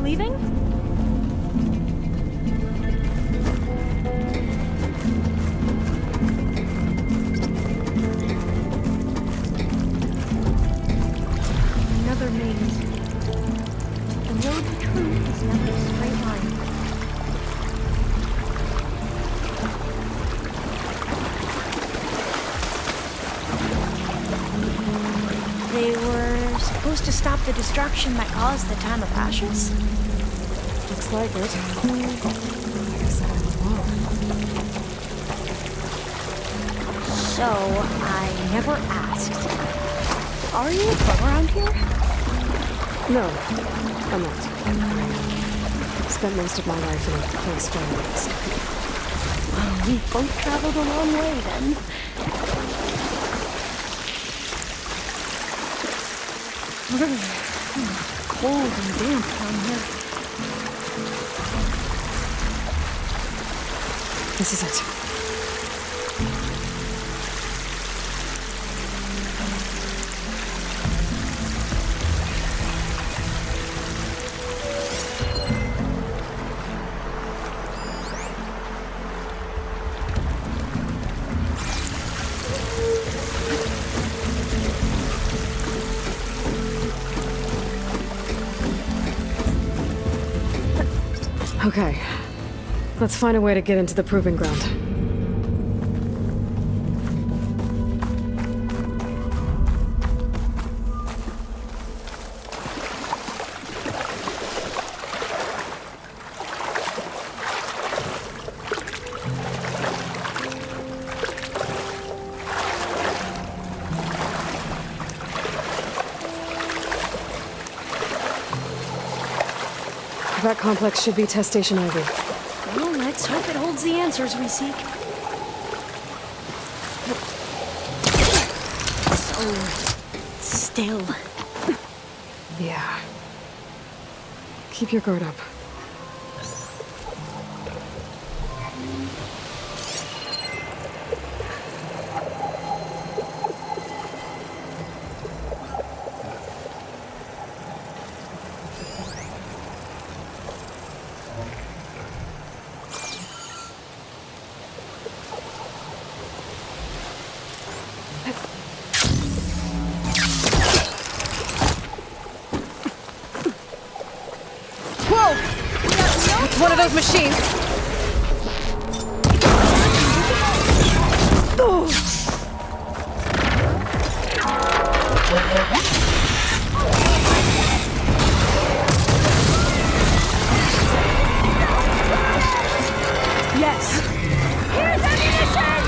leaving? Another maze. The road to truth is never a straight line. They were supposed to stop the destruction that caused the Time of Ashes? Looks like it. I guess I was wrong. So, I never asked. Are you from around here? No, I'm not. Spent most of my life in a post-finance. Well, we both traveled a long way then. Cold and damp down here. This is it. Okay. Let's find a way to get into the proving ground. That complex should be test station Ivy. Well, let's hope it holds the answers we seek. So still. Yeah. Keep your guard up. It's one of those machines! Yes! Here's ammunition!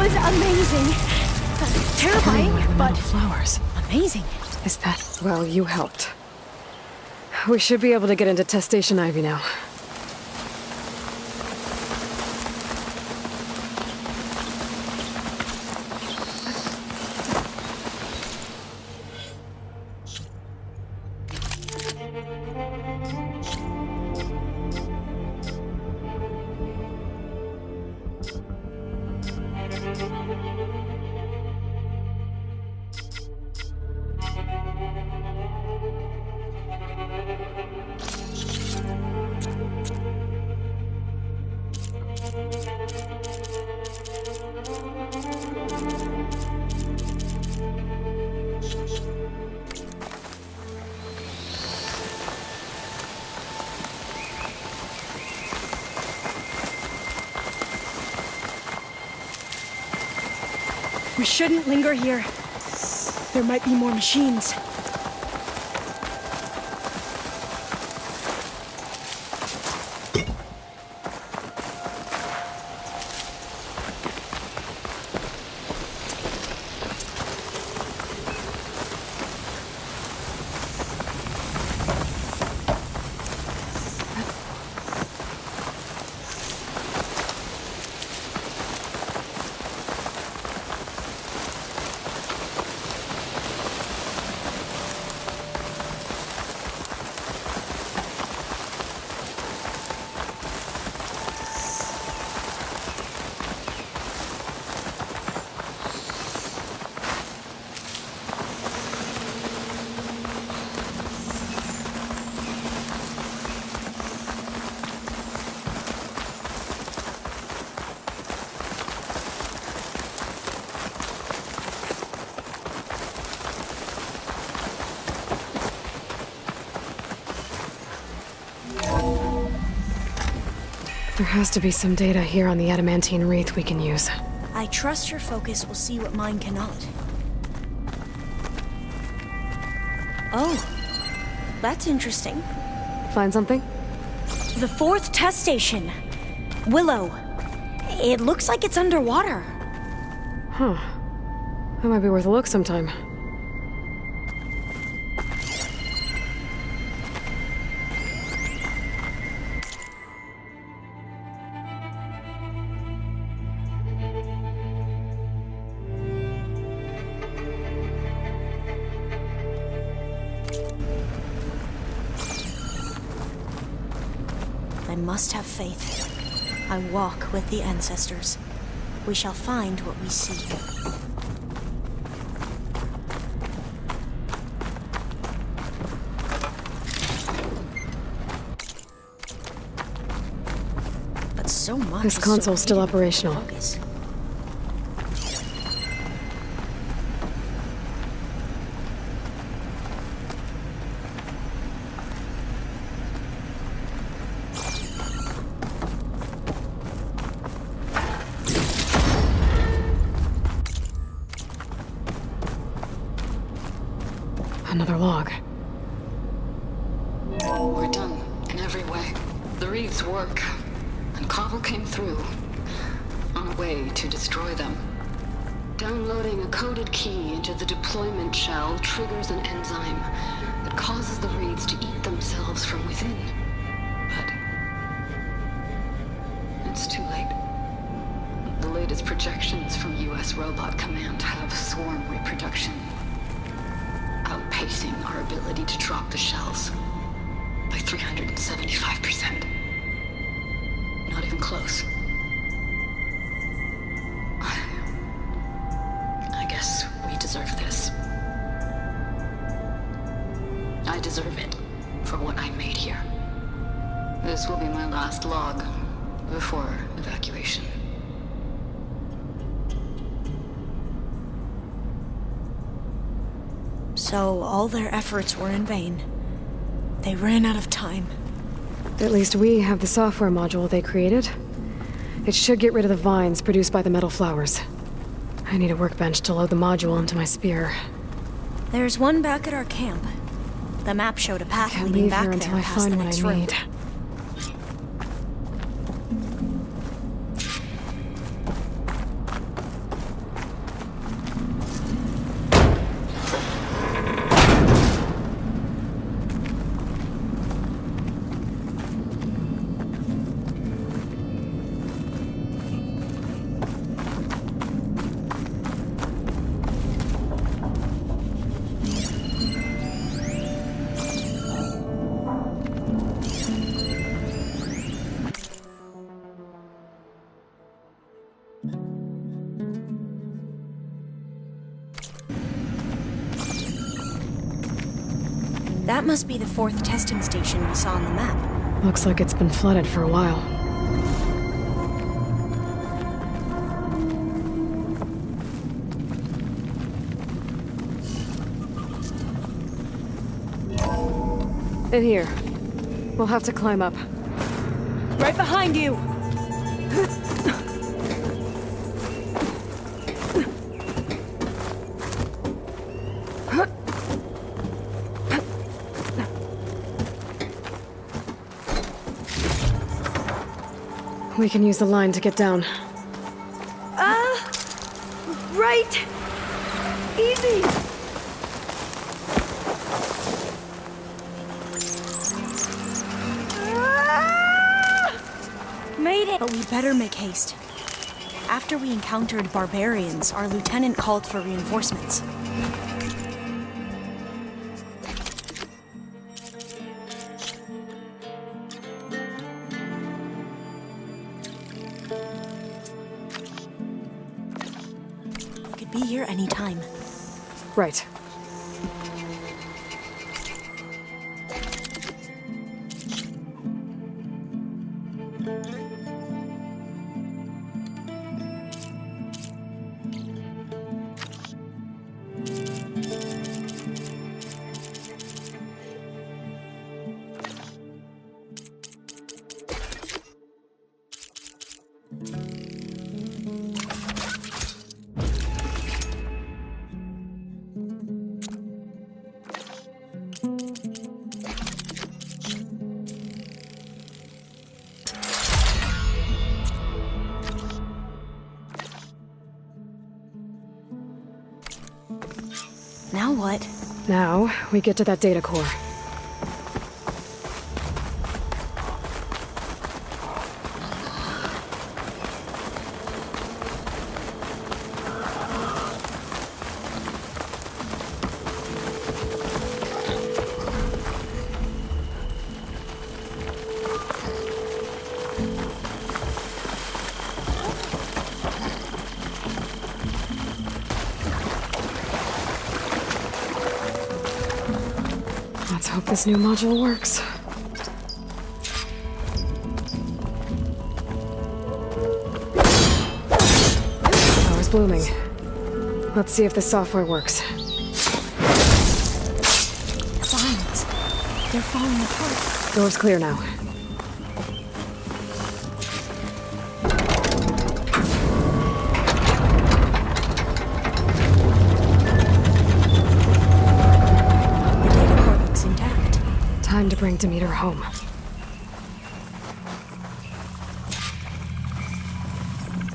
was amazing. Terrifying, but Flowers. amazing. Is that... Well, you helped. We should be able to get into Test Station Ivy now. We shouldn't linger here. There might be more machines. There has to be some data here on the adamantine wreath we can use. I trust your focus will see what mine cannot. Oh, that's interesting. Find something? The 4th test station. Willow. It looks like it's underwater. Huh. That might be worth a look sometime. I must have faith. I walk with the ancestors. We shall find what we seek. But so much. This is console's still so operational. focus. Another log. We're done, in every way. The wreaths work, and Cobble came through, on a way to destroy them. Downloading a coded key into the deployment shell triggers an enzyme that causes the wreaths to eat themselves from within. But it's too late. The latest projections from US Robot Command have swarm reproduction outpacing our ability to drop the shells by 375%. Not even close. I guess we deserve this. I deserve it for what I made here. This will be my last log before evacuation. So all their efforts were in vain. They ran out of time. At least we have the software module they created. It should get rid of the vines produced by the metal flowers. I need a workbench to load the module into my spear. There's one back at our camp. The map showed a path Can't leading leave back here there until I past find the what next I road. need. That must be the 4th testing station we saw on the map. Looks like it's been flooded for a while. In here. We'll have to climb up. Right behind you! We can use the line to get down. Right! Easy! Made it! But we better make haste. After we encountered barbarians, our lieutenant called for reinforcements. Could be here anytime. Right. Now what? Now, we get to that data core. Let's hope this new module works. Power's blooming. Let's see if the software works. The vines. They're falling apart. Door's clear now. The data core looks intact. Time to bring Demeter home.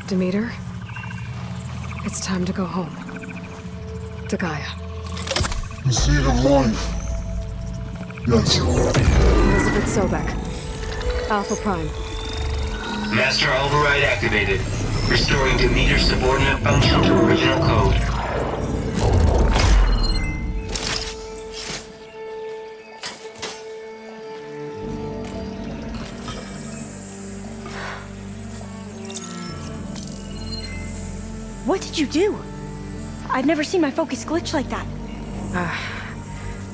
Demeter? It's time to go home. To Gaia. The seed of life. Yes. Elizabeth Sobek. Alpha Prime. Master override activated. Restoring Demeter's subordinate function to original code. What did you do? I've never seen my focus glitch like that.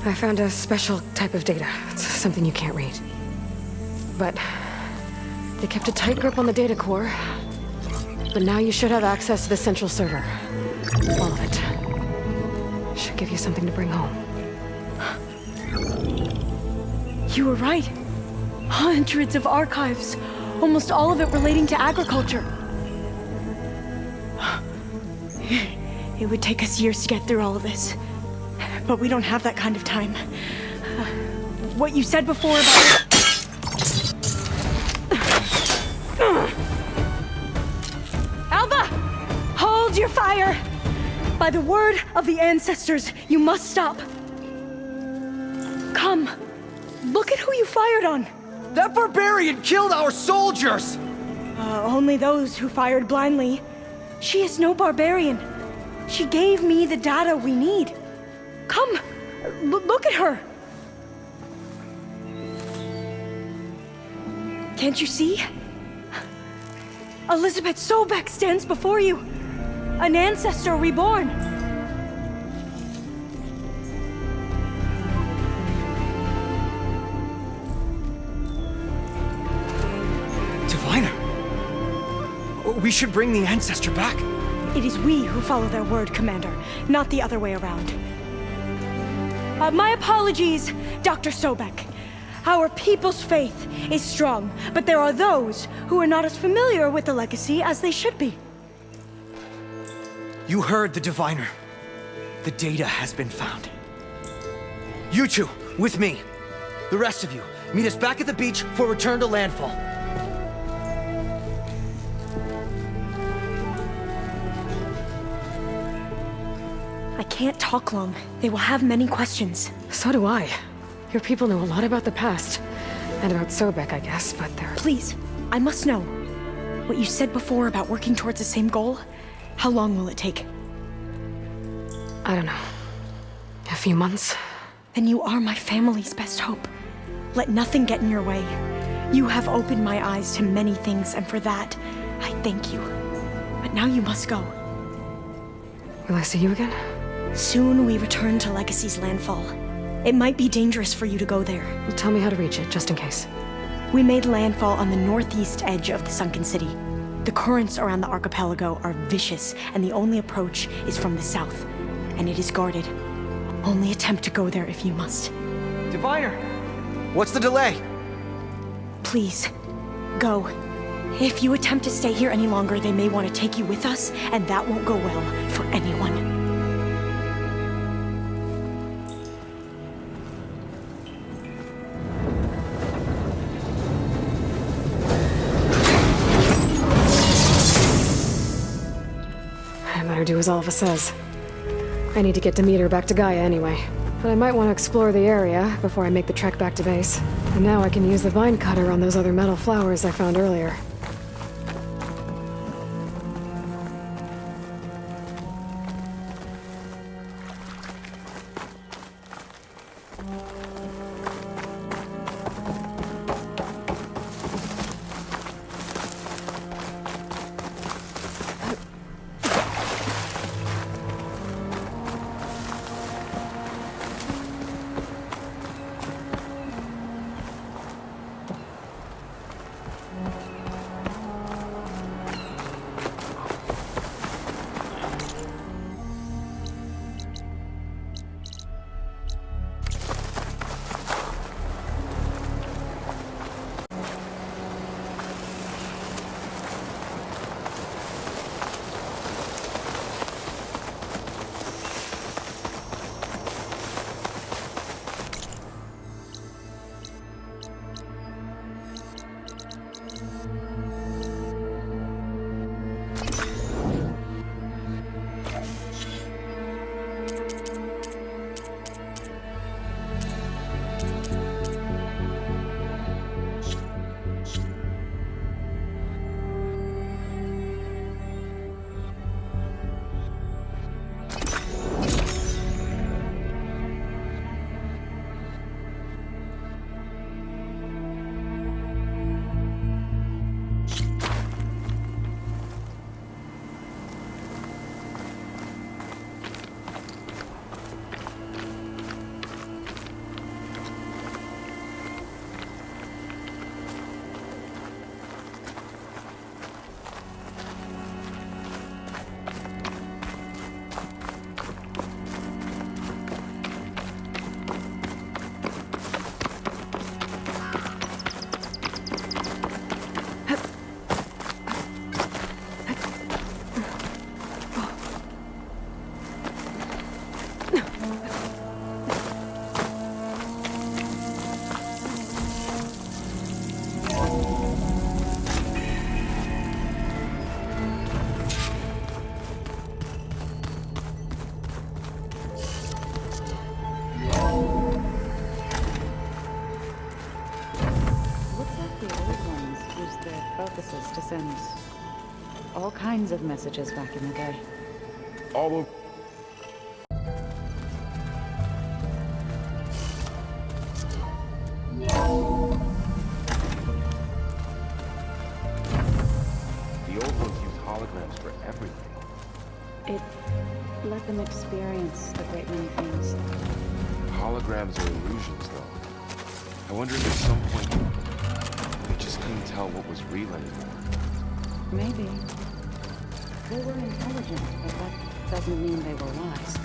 I found a special type of data. It's something you can't read. But they kept a tight grip on the data core. But now you should have access to the central server. All of it. Should give you something to bring home. You were right. Hundreds of archives. Almost all of it relating to agriculture. It would take us years to get through all of this. But we don't have that kind of time. What you said before about... Alba! Hold your fire! By the word of the ancestors, you must stop. Come. Look at who you fired on. That barbarian killed our soldiers! Only those who fired blindly. She is no barbarian. She gave me the data we need. Come, look at her. Can't you see? Elizabeth Sobek stands before you. An ancestor reborn. We should bring the Ancestor back. It is we who follow their word, Commander, not the other way around. My apologies, Dr. Sobek. Our people's faith is strong, but there are those who are not as familiar with the legacy as they should be. You heard the Diviner. The data has been found. You two, with me. The rest of you, meet us back at the beach for return to landfall. I can't talk long. They will have many questions. So do I. Your people know a lot about the past. And about Sobek, I guess, but they're... Please, I must know. What you said before about working towards the same goal, how long will it take? I don't know. A few months? Then you are my family's best hope. Let nothing get in your way. You have opened my eyes to many things, and for that, I thank you. But now you must go. Will I see you again? Soon we return to Legacy's landfall. It might be dangerous for you to go there. Well, tell me how to reach it, just in case. We made landfall on the northeast edge of the sunken city. The currents around the archipelago are vicious, and the only approach is from the south. And it is guarded. Only attempt to go there if you must. Diviner! What's the delay? Please, go. If you attempt to stay here any longer, they may want to take you with us, and that won't go well for anyone. I better do as Alva says. I need to get Demeter back to Gaia anyway. But I might want to explore the area before I make the trek back to base. And now I can use the vine cutter on those other metal flowers I found earlier. To send all kinds of messages back in the day. All of... The old ones used holograms for everything. It let them experience a great many things. Holograms are illusions, though. I wonder if at some point they just couldn't tell what was real anymore. Maybe. They were intelligent, but that doesn't mean they were wise.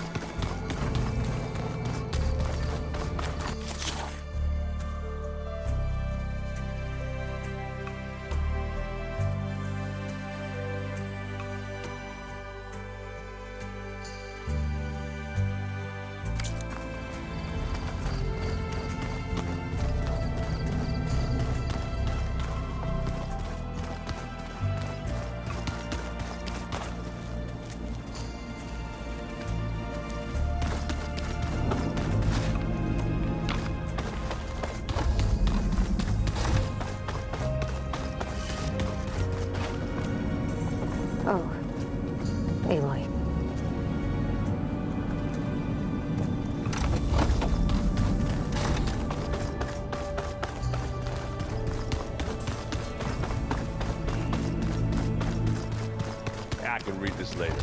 Oh, Aloy. I can read this later.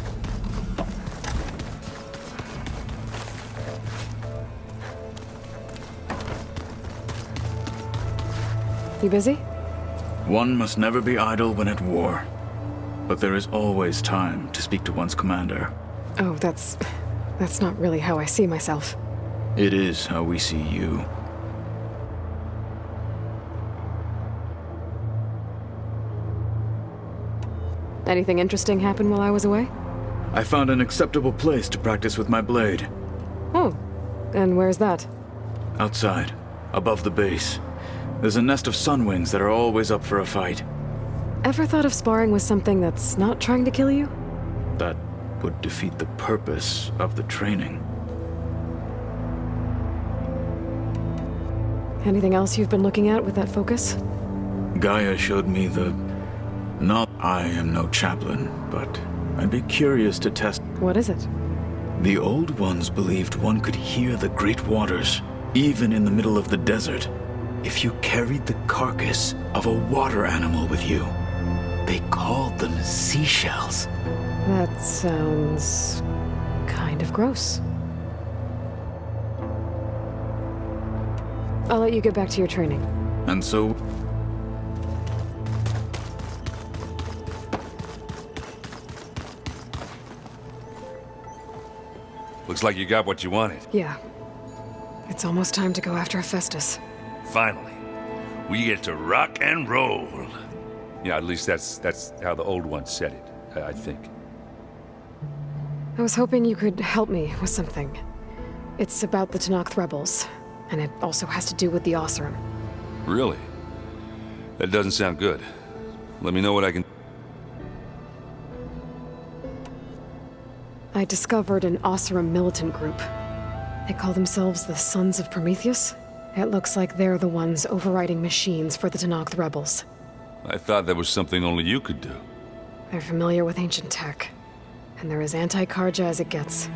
You busy? One must never be idle when at war. But there is always time to speak to one's commander. Oh, that's not really how I see myself. It is how we see you. Anything interesting happen while I was away? I found an acceptable place to practice with my blade. Oh, and where's that? Outside, above the base. There's a nest of sunwings that are always up for a fight. Ever thought of sparring with something that's not trying to kill you? That would defeat the purpose of the training. Anything else you've been looking at with that focus? Gaia showed me the... Not I am no chaplain, but I'd be curious to test... What is it? The old ones believed one could hear the great waters, even in the middle of the desert, if you carried the carcass of a water animal with you. They called them seashells. That sounds... kind of gross. I'll let you get back to your training. And so... Looks like you got what you wanted. Yeah. It's almost time to go after Hephaestus. Finally. We get to rock and roll. Yeah, at least that's how the old one said it, I think. I was hoping you could help me with something. It's about the Tenakth rebels, and it also has to do with the Oseram. Really? That doesn't sound good. Let me know what I can... I discovered an Oseram militant group. They call themselves the Sons of Prometheus. It looks like they're the ones overriding machines for the Tenakth rebels. I thought that was something only you could do. They're familiar with ancient tech, and they're as anti-Karja as it gets.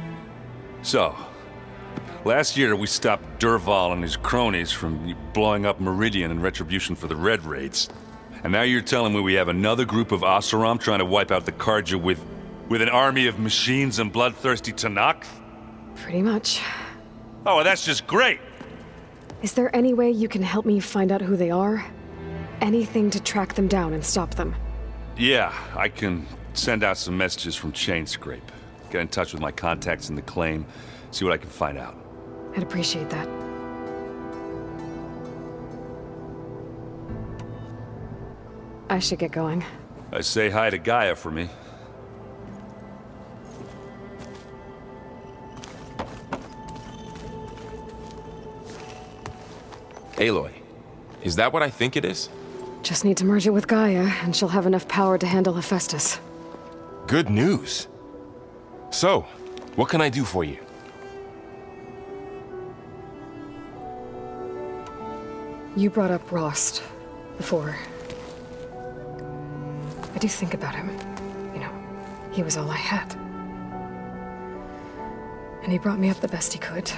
So, last year we stopped Durval and his cronies from blowing up Meridian in retribution for the Red Raids. And now you're telling me we have another group of Oseram trying to wipe out the Karja with an army of machines and bloodthirsty Tenakth? Pretty much. Oh, well, that's just great! Is there any way you can help me find out who they are? Anything to track them down and stop them? Yeah, I can send out some messages from Chainscrape. Get in touch with my contacts in the claim, see what I can find out. I'd appreciate that. I should get going. Say hi to Gaia for me. Aloy, is that what I think it is? Just need to merge it with Gaia, and she'll have enough power to handle Hephaestus. Good news. So, what can I do for you? You brought up Rost before. I do think about him. You know, he was all I had. And he brought me up the best he could.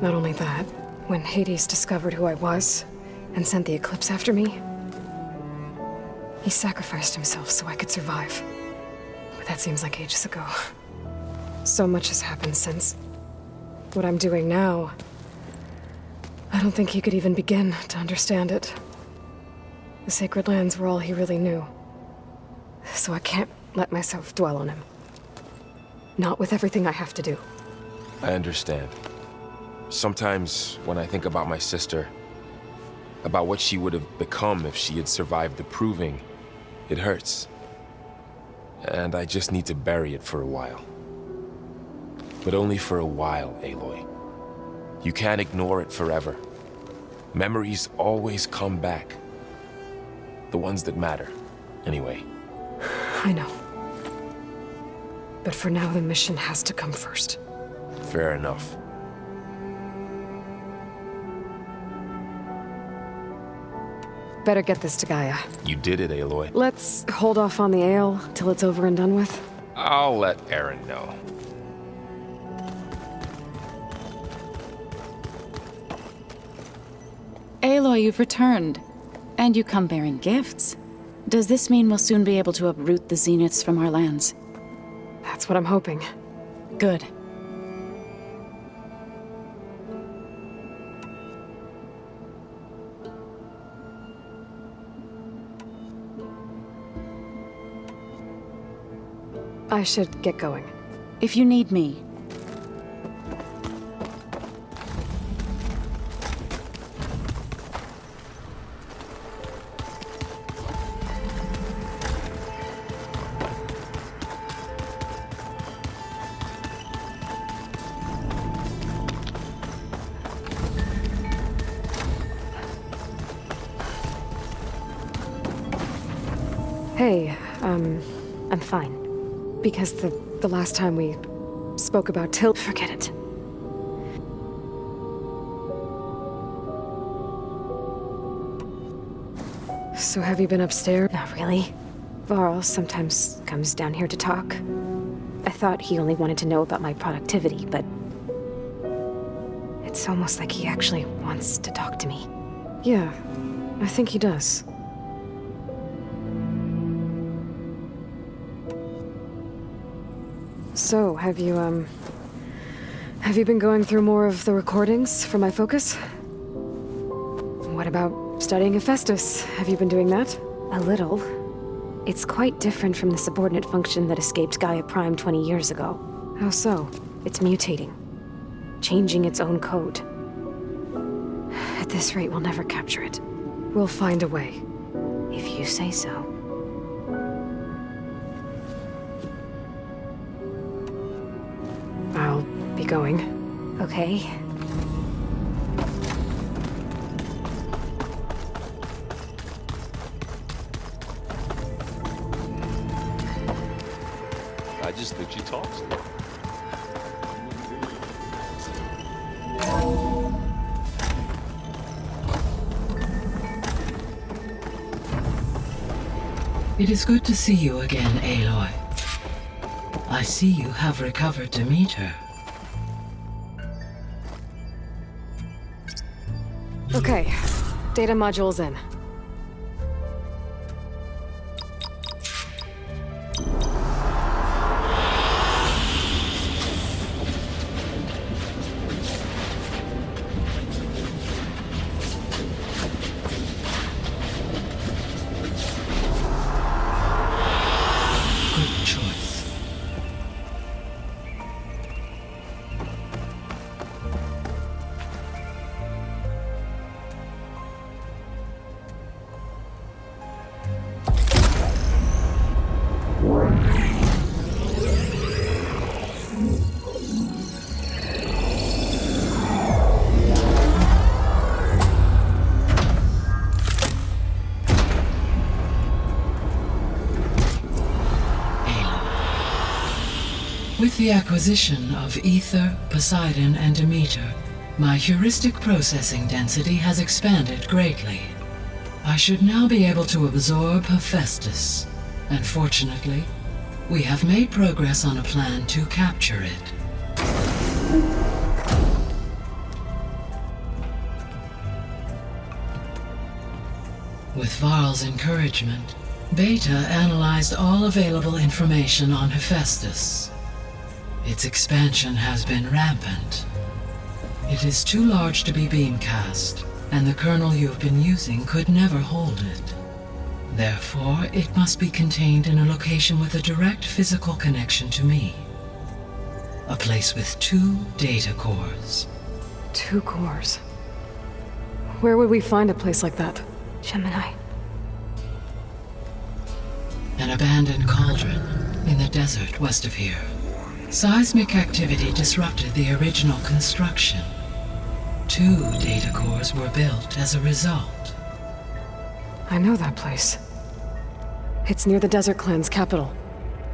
Not only that, when Hades discovered who I was and sent the Eclipse after me, he sacrificed himself so I could survive. But that seems like ages ago. So much has happened since. What I'm doing now, I don't think he could even begin to understand it. The Sacred Lands were all he really knew. so I can't let myself dwell on him. Not with everything I have to do. I understand. Sometimes when I think about my sister, about what she would have become if she had survived the proving, it hurts. And I just need to bury it for a while. But only for a while, Aloy. You can't ignore it forever. Memories always come back. The ones that matter, anyway. I know. But for now, the mission has to come first. Fair enough. Better get this to Gaia. You did it, Aloy. Let's hold off on the ale till it's over and done with. I'll let Aaron know. Aloy, you've returned. And you come bearing gifts. Does this mean we'll soon be able to uproot the Zeniths from our lands? That's what I'm hoping. Good. I should get going. If you need me. Hey, I'm fine. Because the last time we spoke about forget it. So have you been upstairs? Not really. Varl sometimes comes down here to talk. I thought he only wanted to know about my productivity, but it's almost like he actually wants to talk to me. Yeah, I think he does. So, have you been going through more of the recordings for my focus? What about studying Hephaestus? Have you been doing that? A little. It's quite different from the subordinate function that escaped Gaia Prime 20 years ago. How so? It's mutating. Changing its own code. At this rate, we'll never capture it. We'll find a way. If you say so. I'll be going. Okay. I just think she talks a lot. It is good to see you again, Aloy. I see you have recovered Demeter. Okay, data module's in. Good choice. With the acquisition of Ether, Poseidon, and Demeter, my heuristic processing density has expanded greatly. I should now be able to absorb Hephaestus, and fortunately, we have made progress on a plan to capture it. With Varl's encouragement, Beta analyzed all available information on Hephaestus. Its expansion has been rampant. It is too large to be beamcast, and the kernel you've been using could never hold it. Therefore, it must be contained in a location with a direct physical connection to me. A place with 2 data cores. 2 cores. Where would we find a place like that? Gemini. An abandoned cauldron in the desert west of here. Seismic activity disrupted the original construction. 2 data cores were built as a result. I know that place. It's near the Desert Clan's capital.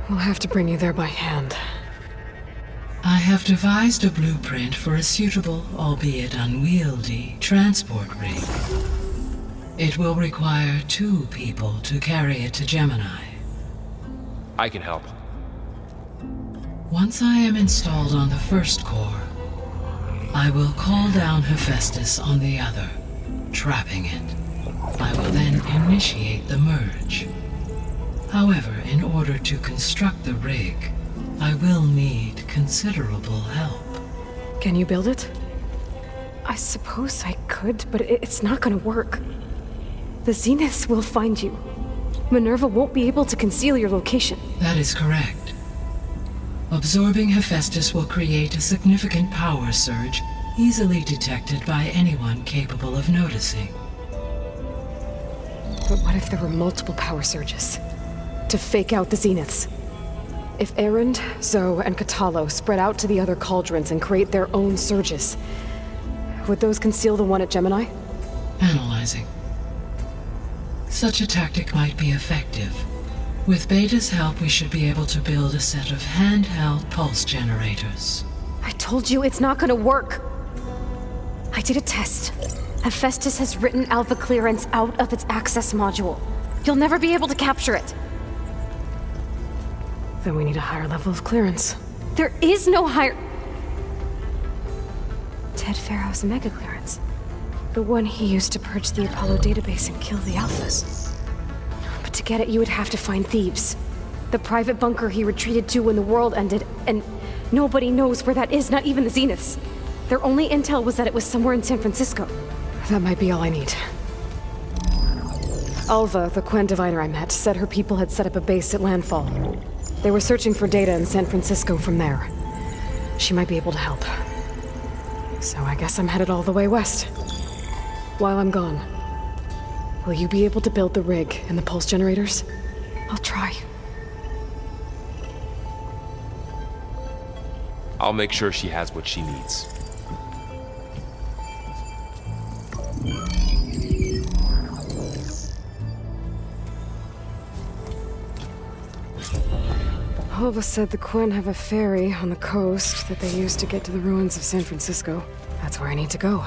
We'll have to bring you there by hand. I have devised a blueprint for a suitable, albeit unwieldy, transport rig. It will require 2 people to carry it to Gemini. I can help. Once I am installed on the first core, I will call down Hephaestus on the other, trapping it. I will then initiate the merge. However, in order to construct the rig, I will need considerable help. Can you build it? I suppose I could, but it's not gonna work. The Zeniths will find you. Minerva won't be able to conceal your location. That is correct. Absorbing Hephaestus will create a significant power surge, easily detected by anyone capable of noticing. But what if there were multiple power surges? To fake out the Zeniths? If Erend, Zoe, and Katalo spread out to the other cauldrons and create their own surges, would those conceal the one at Gemini? Analyzing. Such a tactic might be effective. With Beta's help, we should be able to build a set of handheld pulse generators. I told you it's not gonna work. I did a test. Hephaestus has written Alpha clearance out of its access module. You'll never be able to capture it. Then we need a higher level of clearance. There is no higher... Ted Pharaoh's mega clearance. The one he used to purge the Apollo database and kill the Alphas. But to get it, you would have to find Thebes. The private bunker he retreated to when the world ended, and nobody knows where that is, not even the Zeniths. Their only intel was that it was somewhere in San Francisco. That might be all I need. Alva, the Quen diviner I met, said her people had set up a base at Landfall. They were searching for data in San Francisco from there. She might be able to help. So I guess I'm headed all the way west. While I'm gone, will you be able to build the rig and the pulse generators? I'll try. I'll make sure she has what she needs. Alva said the Quen have a ferry on the coast that they use to get to the ruins of San Francisco. That's where I need to go.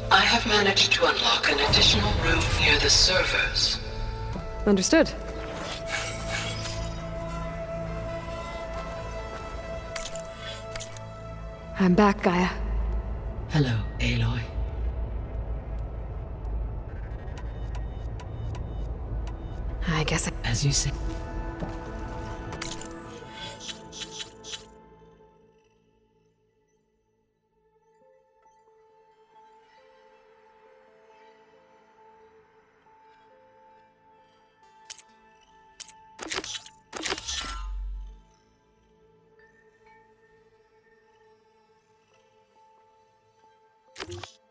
I have managed to unlock an additional room near the servers. Understood. I'm back, Gaia. Hello, Aloy. I guess As you say. You